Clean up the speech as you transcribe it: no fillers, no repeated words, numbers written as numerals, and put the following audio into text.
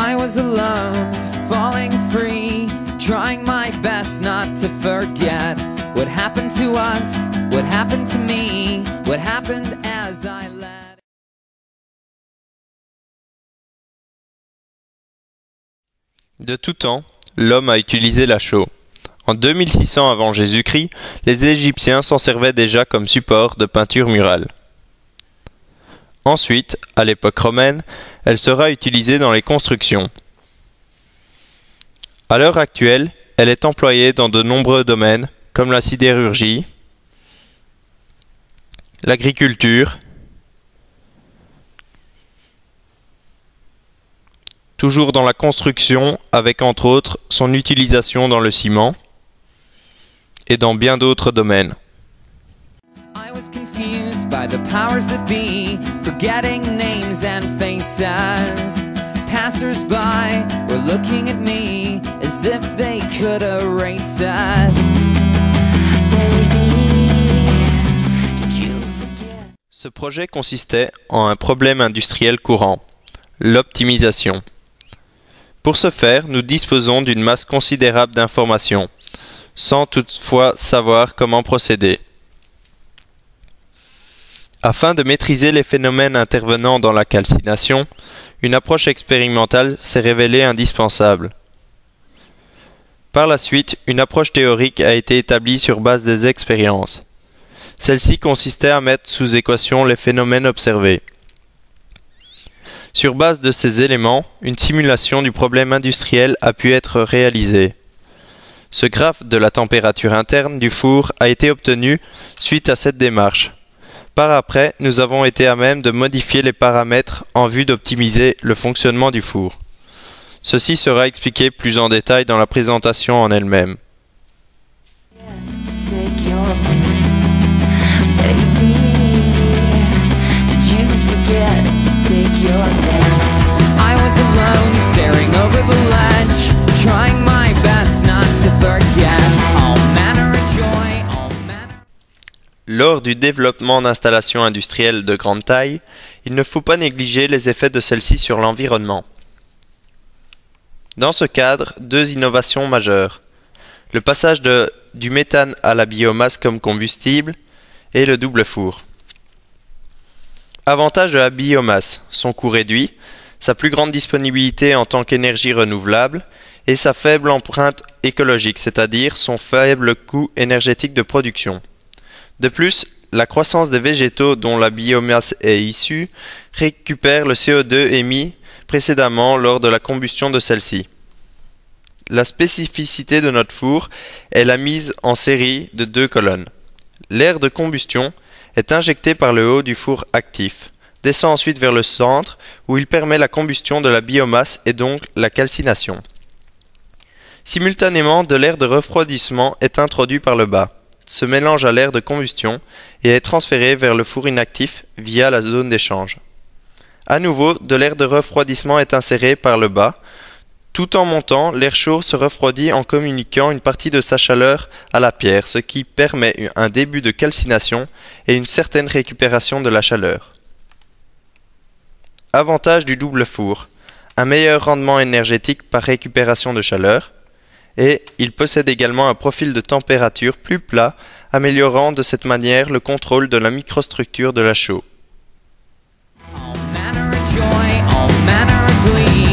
I was alone, falling free, trying my best not to forget what happened to us, what happened to me, what happened as I let. De tout temps, l'homme a utilisé la chaux. En 2600 avant Jésus-Christ, les Égyptiens s'en servaient déjà comme support de peinture murale. Ensuite, à l'époque romaine, elle sera utilisée dans les constructions. À l'heure actuelle, elle est employée dans de nombreux domaines, comme la sidérurgie, l'agriculture, toujours dans la construction, avec entre autres son utilisation dans le ciment, et dans bien d'autres domaines. I was confused by the powers that be, forgetting names and faces. Passers-by were looking at me as if they could erase it. Ce projet consistait en un problème industriel courant, l'optimisation. Pour ce faire, nous disposons d'une masse considérable d'informations, sans toutefois savoir comment procéder. Afin de maîtriser les phénomènes intervenant dans la calcination, une approche expérimentale s'est révélée indispensable. Par la suite, une approche théorique a été établie sur base des expériences. Celle-ci consistait à mettre sous équation les phénomènes observés. Sur base de ces éléments, une simulation du problème industriel a pu être réalisée. Ce graphe de la température interne du four a été obtenu suite à cette démarche. Par après, nous avons été à même de modifier les paramètres en vue d'optimiser le fonctionnement du four. Ceci sera expliqué plus en détail dans la présentation en elle-même. Lors du développement d'installations industrielles de grande taille, il ne faut pas négliger les effets de celles-ci sur l'environnement. Dans ce cadre, deux innovations majeures. Le passage du méthane à la biomasse comme combustible et le double four. Avantage de la biomasse, son coût réduit, sa plus grande disponibilité en tant qu'énergie renouvelable et sa faible empreinte écologique, c'est-à-dire son faible coût énergétique de production. De plus, la croissance des végétaux dont la biomasse est issue récupère le CO2 émis précédemment lors de la combustion de celle-ci. La spécificité de notre four est la mise en série de deux colonnes. L'air de combustion est injecté par le haut du four actif, descend ensuite vers le centre où il permet la combustion de la biomasse et donc la calcination. Simultanément, de l'air de refroidissement est introduit par le bas, se mélange à l'air de combustion et est transféré vers le four inactif via la zone d'échange. À nouveau, de l'air de refroidissement est inséré par le bas. Tout en montant, l'air chaud se refroidit en communiquant une partie de sa chaleur à la pierre, ce qui permet un début de calcination et une certaine récupération de la chaleur. Avantage du double four: un meilleur rendement énergétique par récupération de chaleur, et il possède également un profil de température plus plat, améliorant de cette manière le contrôle de la microstructure de la chaux. All manner of joy, all manner of glee.